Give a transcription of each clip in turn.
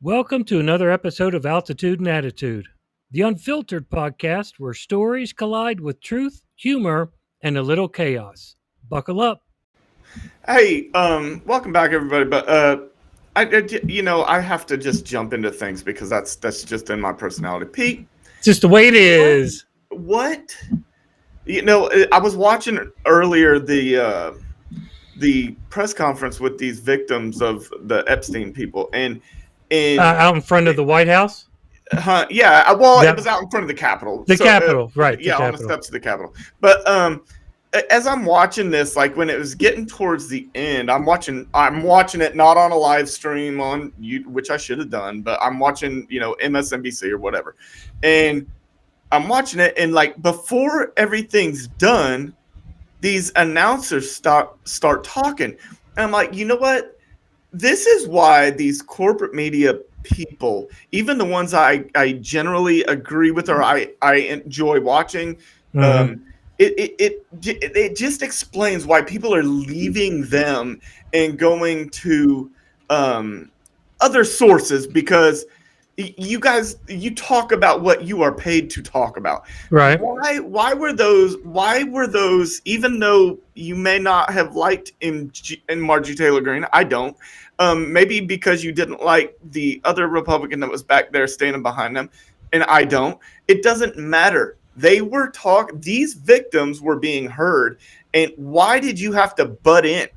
Welcome to another episode of Altitude and Attitude, the unfiltered podcast where stories collide with truth, humor, and a little chaos. Buckle up. Hey, welcome back, everybody. But I have to just jump into things because that's just in my personality. Pete, It's just the way it is. what? I was watching earlier the press conference with these victims of the Epstein people, and Out in front of the White House? yeah, well, it That, was out in front of the Capitol. the So, Capitol, right, the yeah, on the Capitol. steps of the Capitol. But as I'm watching this, like when it was getting towards the end, I'm watching it not on a live stream on you, which I should have done, but I'm watching, MSNBC or whatever. And I'm watching it, and like before everything's done, these announcers start talking. And I'm like, you know what? This is why these corporate media people, even the ones I generally agree with or I enjoy watching, Mm-hmm. it just explains why people are leaving them and going to other sources because you talk about what you are paid to talk about. Right. Why were those even though you may not have liked in Margie Taylor Greene, I don't. Maybe because you didn't like the other Republican that was back there standing behind them, and I don't. It doesn't matter. These victims were being heard, and why did you have to butt in?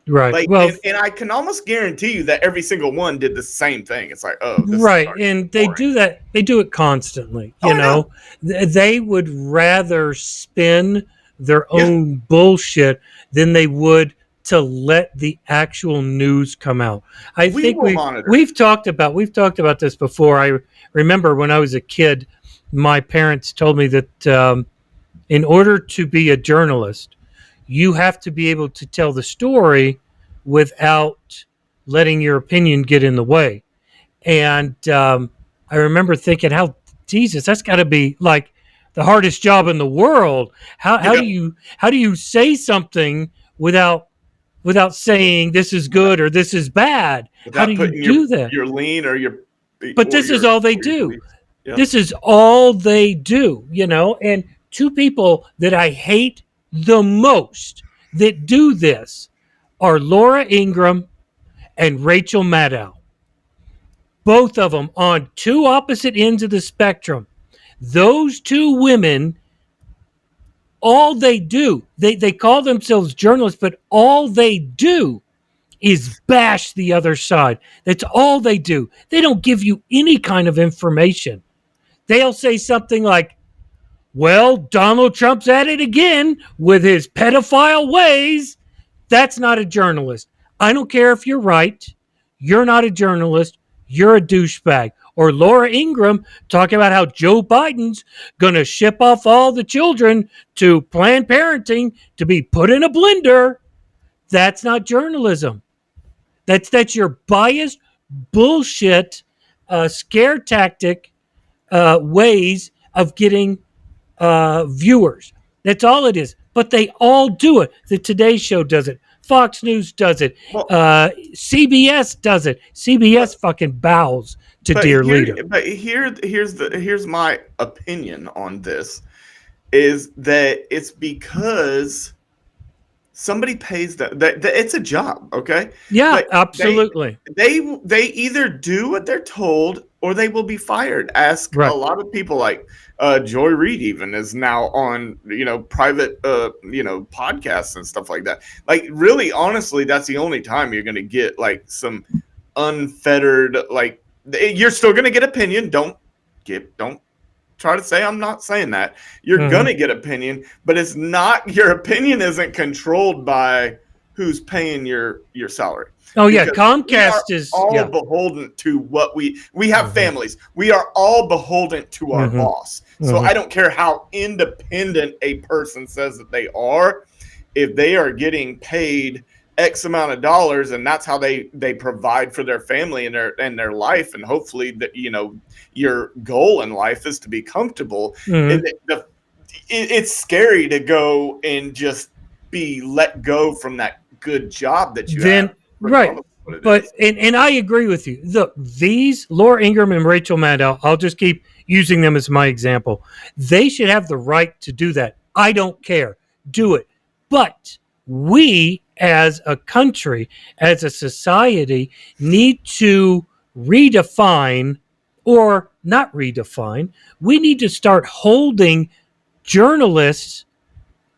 Right. Like, Well, and I can almost guarantee you that every single one did the same thing. It's like, oh, this is right. starting And they boring. do that. They do it constantly. Oh, I know. They would rather spin their Yeah, own bullshit than they would to let the actual news come out. I we think will we monitor. we've talked about this before. I remember when I was a kid, my parents told me that in order to be a journalist, you have to be able to tell the story without letting your opinion get in the way. And I remember thinking, how Jesus, that's got to be like the hardest job in the world. How Yeah, do you say something without saying this is good or this is bad? How do without you putting do that? your lean or But this is all they your do. beliefs. Yeah. This is all they do. And two people that I hate the most that do this are Laura Ingraham and Rachel Maddow. Both of them on two opposite ends of the spectrum. Those two women, all they do, they call themselves journalists, but all they do is bash the other side. That's all they do. They don't give you any kind of information. They'll say something like, well, Donald Trump's at it again with his pedophile ways. That's not a journalist. I don't care if you're right. You're not a journalist. You're a douchebag. Or Laura Ingraham talking about how Joe Biden's going to ship off all the children to Planned Parenting to be put in a blender. That's not journalism. That's your biased bullshit, scare tactic ways of getting viewers. That's all it is. But they all do it. The Today Show does it. Fox News does it. Well, CBS does it. CBS but fucking bows to but dear here leader. but here's my opinion on this is that it's because somebody pays that it's a job, okay? Yeah, Like absolutely. they either do what they're told or they will be fired. Ask a Right. lot of people like Joy Reid even is now on private podcasts and stuff like that. Like really honestly, that's the only time you're going to get like some unfettered like you're still going to get opinion. Don't try to say I'm not saying that. You're Mm-hmm. gonna get opinion, but it's not your opinion isn't controlled by who's paying your salary. Oh yeah, Because we are Comcast is all yeah. beholden to what we have Mm-hmm. families. We are all beholden to our Mm-hmm. boss. So Mm-hmm. I don't care how independent a person says that they are, if they are getting paid X amount of dollars and that's how they provide for their family and their life, and hopefully that your goal in life is to be comfortable. Mm-hmm. And it's scary to go and just be let go from that good job that you have Then right. regardless. what it but is. and I agree with you. Look, these Laura Ingraham and Rachel Maddow, I'll just keep using them as my example. They should have the right to do that. I don't care. Do it. But we as a country, as a society, need to redefine or not redefine. We need to start holding journalists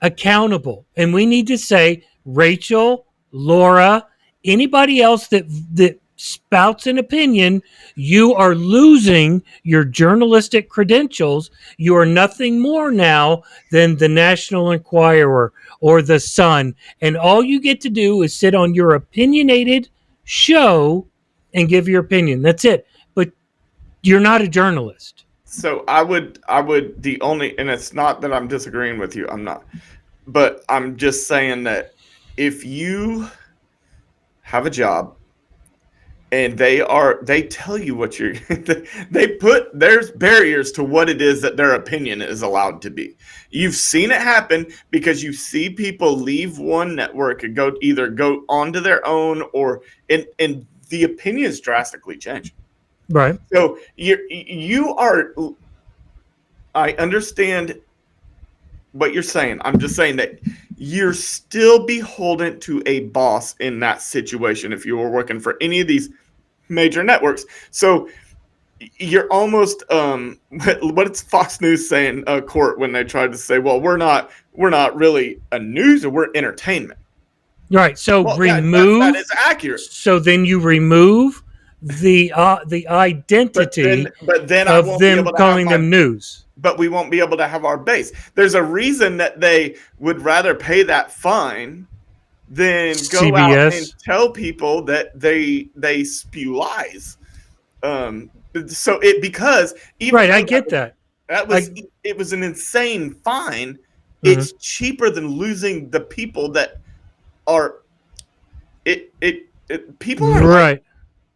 accountable. And we need to say, Rachel, Laura, anybody else that spouts an opinion, you are losing your journalistic credentials. You are nothing more now than the National Enquirer or the Sun. And all you get to do is sit on your opinionated show and give your opinion. That's it. But you're not a journalist. So I would the only, and it's not that I'm disagreeing with you. I'm not, but I'm just saying that if you have a job and they tell you what you're they put there's barriers to what it is that their opinion is allowed to be. You've seen it happen because you see people leave one network and go onto their own, or and the opinions drastically change. Right. So you are, I understand what you're saying. I'm just saying that you're still beholden to a boss in that situation if you were working for any of these major networks. So you're almost what's Fox News saying, Court, when they tried to say, well, we're not really a news, or we're entertainment. Right. So Well, that remove. is accurate. So then you remove the identity But then I of won't be them able to have calling my them news. but we won't be able to have our base. There's a reason that they would rather pay that fine than go out and CBS. tell people that they spew lies. So it, because even Right. I though get that. that was I. it was an insane fine, Mhm. it's cheaper than losing the people that are people are like, Right.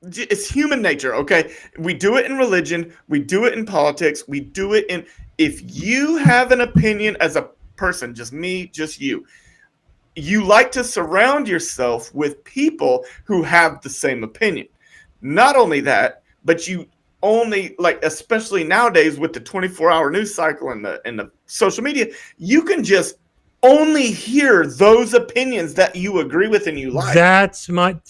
it's human nature. Okay, we do it in religion, we do it in politics, we do it in, if you have an opinion as a person, just me, just you like to surround yourself with people who have the same opinion. Not only that, but you only, like, especially nowadays with the 24-hour news cycle and the social media, you can just only hear those opinions that you agree with and you like. That's what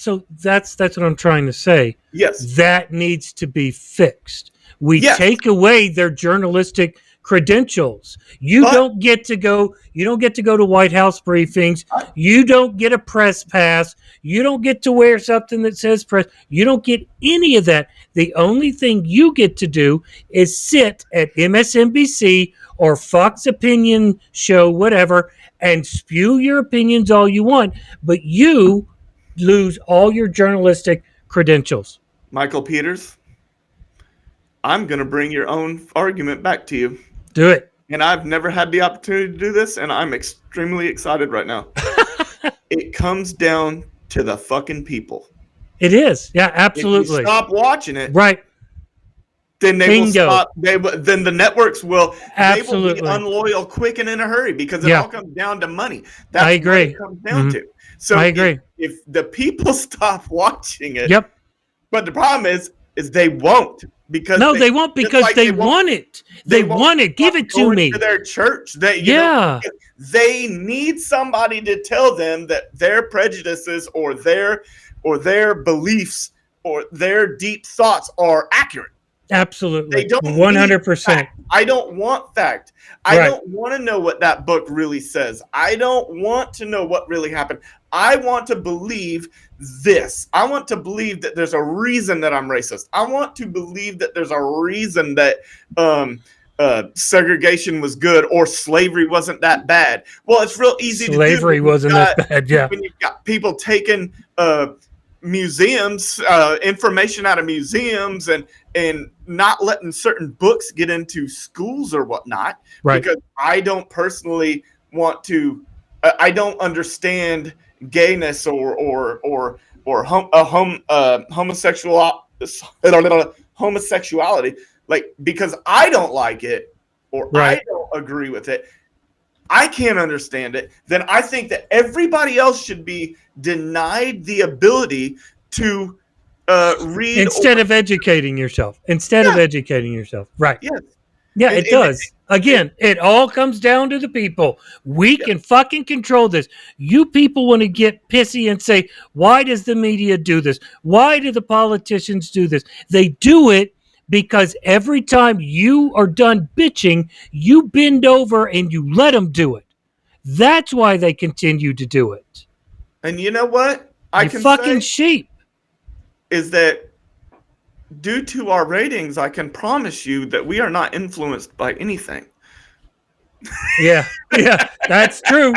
I'm trying to say. Yes. That needs to be fixed. We Yes. take away their journalistic credentials. But You don't get to go to White House briefings. I, You don't get a press pass. You don't get to wear something that says press. You don't get any of that. The only thing you get to do is sit at MSNBC or Fox Opinion Show, whatever, and spew your opinions all you want, but you lose all your journalistic credentials. Michael Peters, I'm going to bring your own argument back to you. Do it. And I've never had the opportunity to do this, and I'm extremely excited right now. It comes down to the fucking people. It is. Yeah, If you absolutely. stop watching it, Right. then they will Bingo. stop. Then the networks will, they will be Absolutely. unloyal quick and in a hurry, because it Yeah, all comes down to money. I That's what it agree. comes down Mhm. to. I So agree. if the people stop watching it, Yep. but the problem is they won't, because No, they, they won't just because like they want it. they They won't want it. Give stop it to going me. to their church. Yeah. They need somebody to tell them that their prejudices or their beliefs or their deep thoughts are accurate. They Absolutely. don't need 100%. fact. I don't want fact. I Right. don't want to know what that book really says. I don't want to know what really happened. I want to believe this. I want to believe that there's a reason that I'm racist. I want to believe that there's a reason that segregation was good, or slavery wasn't that bad. Well, it's real easy to do Slavery wasn't that bad. Yeah. when you've got people taking museums, information out of museums, and not letting certain books get into schools or whatnot. Right. Because I don't personally want to. I don't understand gayness or homosexuality, like, because I don't like it or Right. I don't agree with it. I can't understand it. Then I think that everybody else should be denied the ability to read or Instead of educating yourself. Instead of yeah, educating yourself. Right. yes, Yeah, and it does. it Again, it all comes down to the people. We yeah. can fucking control this. You people want to get pissy and say, why does the media do this? Why do the politicians do this? They do it because every time you are done bitching, you bend over and you let them do it. That's why they continue to do it. And you know what I You can fucking say sheep. is that due to our ratings, I can promise you that we are not influenced by anything. Yeah. Yeah. That's true.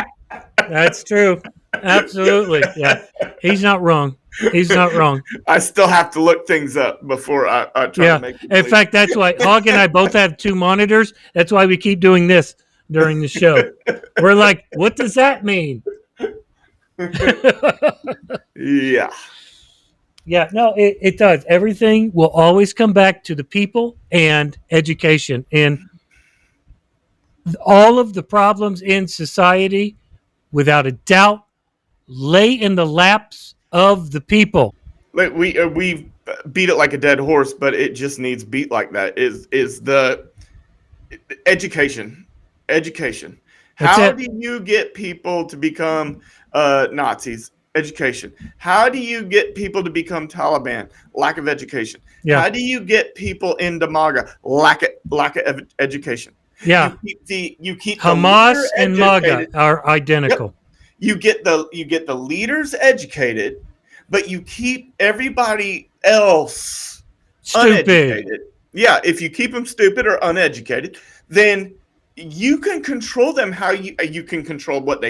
That's true. Absolutely. Yeah. He's not wrong. He's not wrong. I still have to look things up before I try to Yeah. make you In believe. fact, that's why Hog and I both have two monitors. That's why we keep doing this during the show. We're like, what does that mean? Yeah. Yeah, no, it does. Everything will always come back to the people and education. And all of the problems in society, without a doubt, lay in the laps of the people. Like we beat it like a dead horse, but it just needs beat like that. Is the education, education. That's How it. do you get people to become Nazis? Education. How do you get people to become Taliban? Lack of education. Yeah. How do you get people into MAGA? Lack of education. Yeah. You keep the leader Hamas and MAGA educated. are Yep. identical. You get the leaders educated, but you keep everybody else Stupid. uneducated. Yeah, if you keep them stupid or uneducated, then you can control them. How you can control what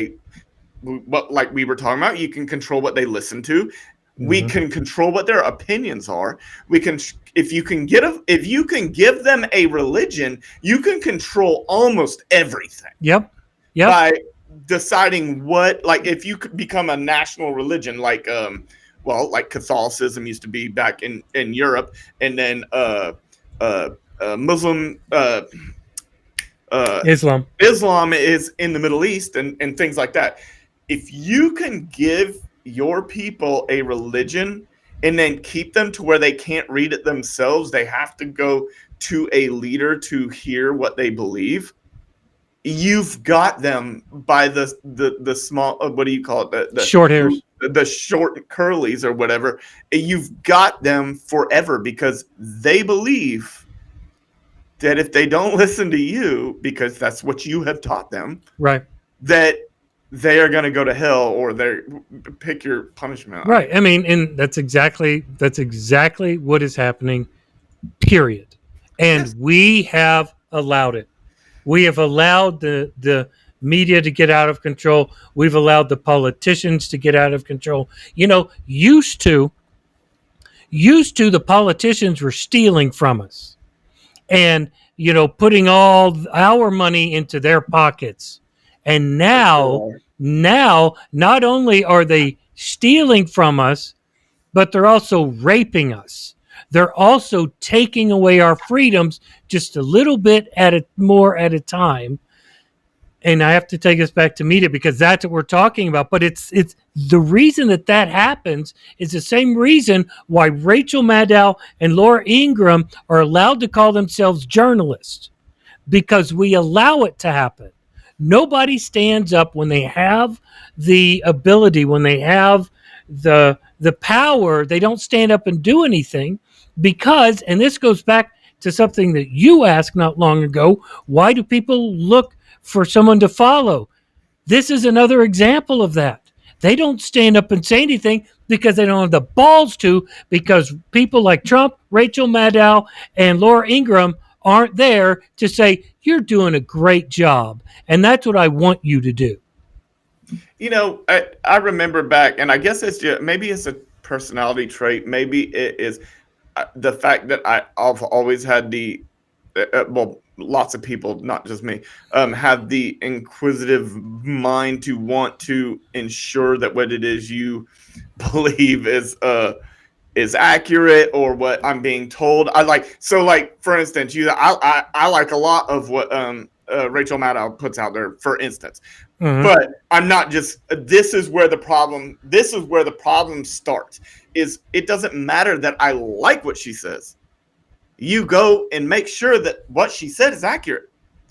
like we were talking about. You can control what they listen to. We Mhm. can control what their opinions are. We can if you can give them a religion, you can control almost everything Yep. Yep. by deciding what, like, if you could become a national religion, like like Catholicism used to be back in Europe, and then uh Muslim uh Islam. Islam is in the Middle East, and things like that. If you can give your people a religion and then keep them to where they can't read it themselves, they have to go to a leader to hear what they believe. You've got them by the small, what do you call it, Short hairs. the short curlies or whatever. You've got them forever because they believe that if they don't listen to you, because that's what you have taught them, Right. that they are going to go to hell, or they pick your punishment. Right. I mean, and that's exactly what is happening. Period. Yes. And we have allowed it. We have allowed the media to get out of control. We've allowed the politicians to get out of control. Used to the politicians were stealing from us and putting all our money into their pockets. And They now, still are. now not only are they stealing from us, but they're also raping us. They're also taking away our freedoms just a little bit more at a time. And I have to take us back to media because that's what we're talking about. But it's the reason that happens is the same reason why Rachel Maddow and Laura Ingraham are allowed to call themselves journalists, because we allow it to happen. Nobody stands up when they have the ability, when they have the power. They don't stand up and do anything because, and this goes back to something that you asked not long ago, why do people look for someone to follow? This is another example of that. They don't stand up and say anything because they don't have the balls to, because people like Trump, Rachel Maddow, and Laura Ingraham aren't there to say, you're doing a great job. And that's what I want you to do. I remember back, and I guess it's just, maybe it's a personality trait. Maybe it is the fact that I've always had well, lots of people, not just me, have the inquisitive mind to want to ensure that what it is you believe is accurate, or what I'm being told. Like, for instance, I like a lot of what Rachel Maddow puts out there, for instance. Mhm. But I'm not just. This is where the problem starts. is it doesn't matter that I like what she says. You go and make sure that what she said is accurate.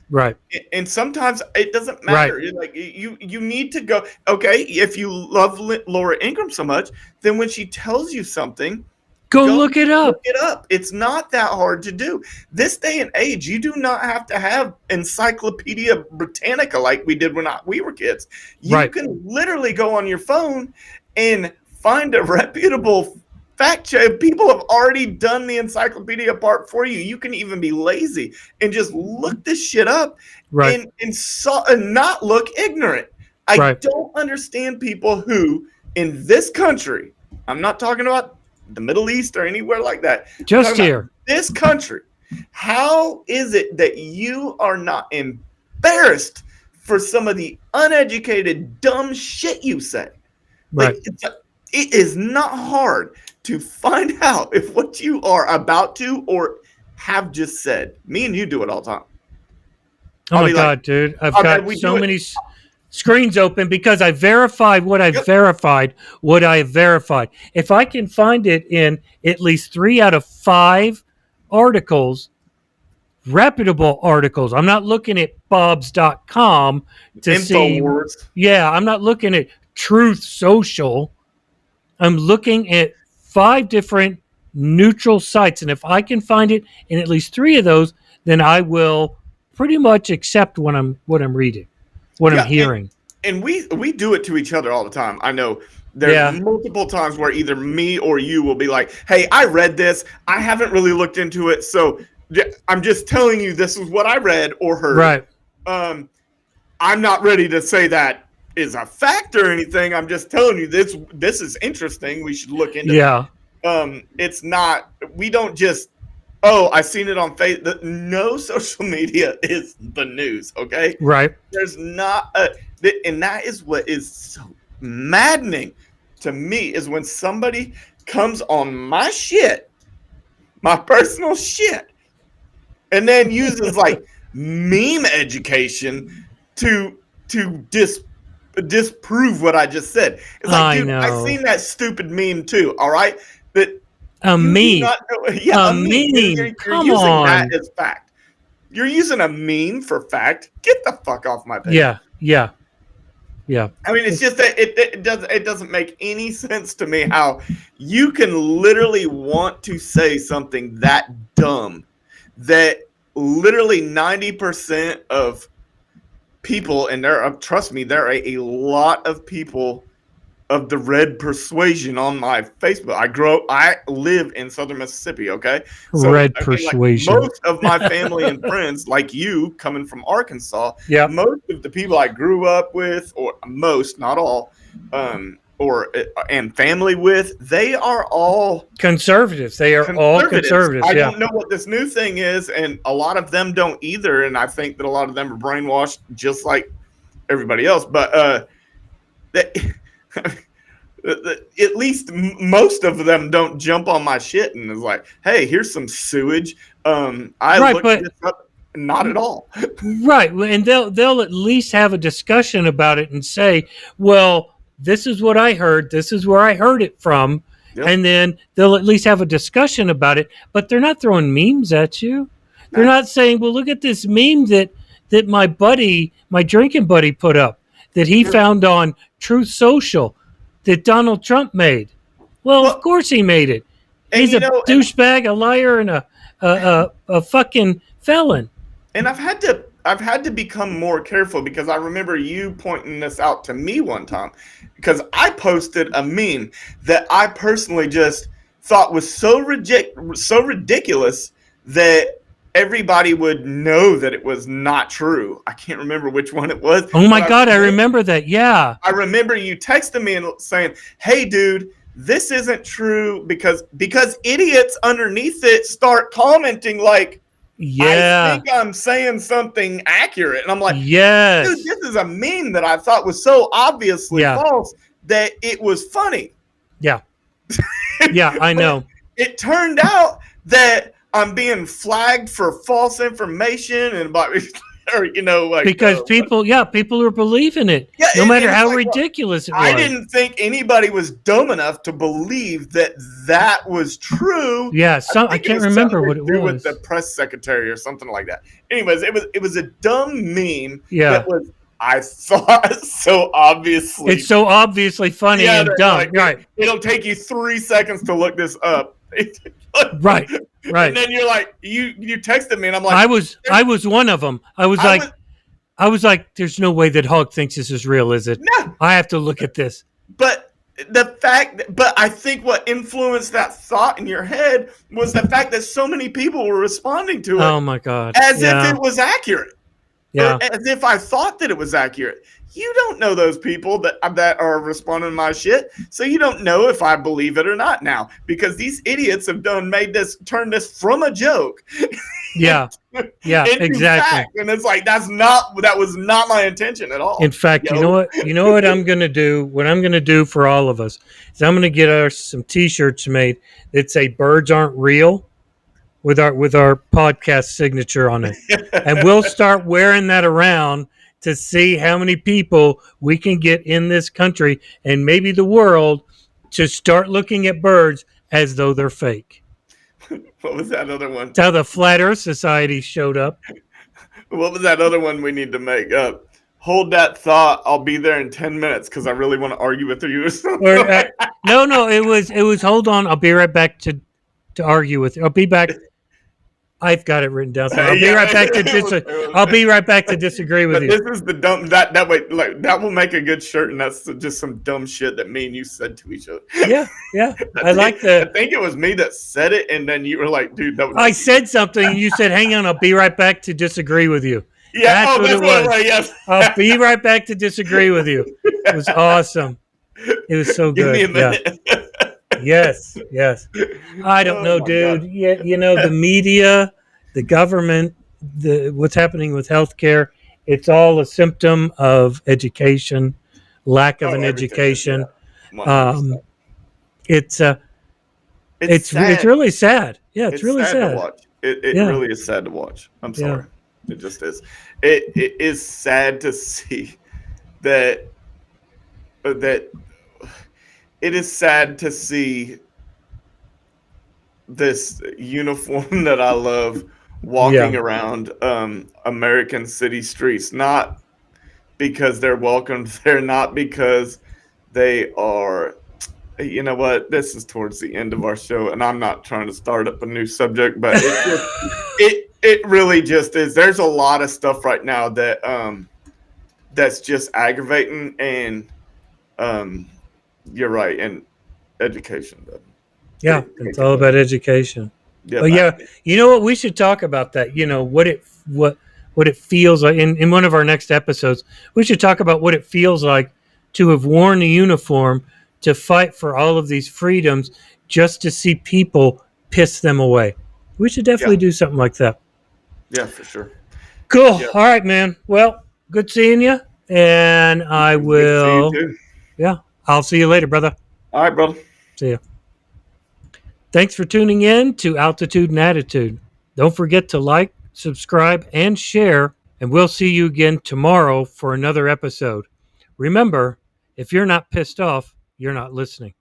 Right. And sometimes it doesn't Right. matter. Like you need to go. Okay, if you love Laura Ingraham so much, then when she tells you something, Go go look it look up. it up. It's not that hard to do. This day and age, you do not have to have Encyclopedia Britannica like we did when we were kids. You Right. can literally go on your phone and find a reputable fact check. People have already done the encyclopedia part for you. You can even be lazy and just look this shit up Right. and not look ignorant. I Right. don't understand people who in this country, I'm not talking about the Middle East or anywhere like that. Just here. This country. How is it that you are not embarrassed for some of the uneducated, dumb shit you say? Right. Like, it is not hard to find out if what you are about to or have just said. Me and you do it all the time. Oh my God, dude. I've got so many screens open because I verified what I verified, what I have verified. If I can find it in at least 3 out of 5 articles, reputable articles, I'm not looking at bobs.com to see. InfoWars. Yeah, I'm not looking at Truth Social. I'm looking at 5 different neutral sites. And if I can find it in at least 3 of those, then I will pretty much accept what I'm reading, what I'm hearing. And we do it to each other all the time. I know there's multiple times where either me or you will be like, hey, I read this. I haven't really looked into it. So I'm just telling you this is what I read or heard. Right. I'm not ready to say that is a fact or anything. I'm just telling you this is interesting. We should look into it. It's not, we don't just, oh, I seen it on Facebook. No social media is the news, okay? Right. There's not and that is what is so maddening to me is when somebody comes on my shit, my personal shit, and then uses like meme education to disprove what I just said. It's like, dude, I seen that stupid meme too. All right, that a meme. Yeah, a meme. You're Come using on. that as fact. You're using a meme for fact. Get the fuck off my page. Yeah. I mean, it's just that it doesn't make any sense to me how you can literally want to say something that dumb that literally 90% of people, and trust me, there are a lot of people of the red persuasion on my Facebook. I live in southern Mississippi, okay? So, red persuasion. Like most of my family and friends, like you, coming from Arkansas, most of the people I grew up with, or most, not all, and family with, they are all conservatives. They are all conservatives. I don't know what this new thing is, and a lot of them don't either, and I think that a lot of them are brainwashed just like everybody else, but at least most of them don't jump on my shit and is like, hey, here's some sewage. I looked this up. Not at all. Right. And they'll at least have a discussion about it and say, well, this is what I heard. This is where I heard it from. Yep. And then they'll at least have a discussion about it. But they're not throwing memes at you. They're not saying, well, look at this meme that my drinking buddy put up that he found on Truth Social that Donald Trump made. Well, of course he made it. He's a douchebag, a liar, and a fucking felon. And I've had to become more careful because I remember you pointing this out to me one time because I posted a meme that I personally just thought was so ridiculous that everybody would know that it was not true. I can't remember which one it was. Oh my God, I remember that. Yeah. I remember you texting me and saying, hey, dude, this isn't true because idiots underneath it start commenting like, I think I'm saying something accurate. And I'm like, yes, dude, this is a meme that I thought was so obviously false that it was funny. Yeah. Yeah, I know. It turned out that I'm being flagged for false information and or like because people are believing it, yeah, no matter and it's how like, well, ridiculous it was. I didn't think anybody was dumb enough to believe that was true. Yeah, I Think it can't was remember something what to it do with the was. press secretary or something like that. Anyways, it was a dumb meme Yeah, that was, I thought, so obviously. it's so obviously funny Yeah, and they're dumb. like, Right, it'll take you 3 seconds to look this up. right, And right. then you're like, you texted me, and I'm like, I was one of them. I was I was like, there's no way that Hog thinks this is real, is it? no, I have to look at this. but but I think what influenced that thought in your head was the fact that so many people were responding to it Oh my God. as if Yeah, it was accurate, or yeah. as if I thought that it was accurate. You don't know those people that are responding to my shit, so you don't know if I believe it or not now, because these idiots have turned this from a joke Yeah, yeah, into exactly. fact, and it's like that was not my intention at all. In fact, you know Yo. what? You know what I'm gonna do? What I'm gonna do for all of us is I'm gonna get us some T-shirts made that say "Birds aren't real" with our podcast signature on it, and we'll start wearing that around to see how many people we can get in this country and maybe the world to start looking at birds as though they're fake. What was that other one? That's how the Flat Earth Society showed up. What was that other one we need to make up? Hold that thought. I'll be there in 10 minutes because I really want to argue with you or something. Or no, it was. Hold on, I'll be right back to argue with you. I'll be back. I've got it written down. So I'll be right back to I'll be right back to disagree with But you. this is the dumb that way, like, that will make a good shirt, and that's just some dumb shit that me and you said to each other. Yeah, yeah. I like I the. think it was me that said it, and then you were like, "Dude, that would." I said something, and you said, "Hang on, I'll be right back to disagree with you." Yeah, That's what it was. Right, yes. I'll be right back to disagree with you. It was awesome. It was so Give good. me a minute. Yeah. Yes, yes. I don't know, dude. God. Yeah, the media, the government, what's happening with healthcare, it's all a symptom of education, lack of an education. Yeah. It's It's sad. it's really sad. Yeah, it's really sad to watch. It yeah. really is sad to watch. I'm sorry. Yeah. It just is. It is sad to see that it is sad to see this uniform that I love walking around American city streets, not because they're welcomed there, not because they are. You know what? This is towards the end of our show, and I'm not trying to start up a new subject, but it really just is. There's a lot of stuff right now that that's just aggravating, and you're right, and education. Yeah, it's all about education. Yeah, but yeah, you know what? We should talk about that. What it feels like in one of our next episodes. We should talk about what it feels like to have worn a uniform to fight for all of these freedoms just to see people piss them away. We should definitely do something like that. Yeah, for sure. Cool. Yeah. All right, man. Well, good seeing you. And I will. Good to see you too. Yeah. I'll see you later, brother. All right, brother. See ya. Thanks for tuning in to Altitude and Attitude. Don't forget to like, subscribe, and share. And we'll see you again tomorrow for another episode. Remember, if you're not pissed off, you're not listening.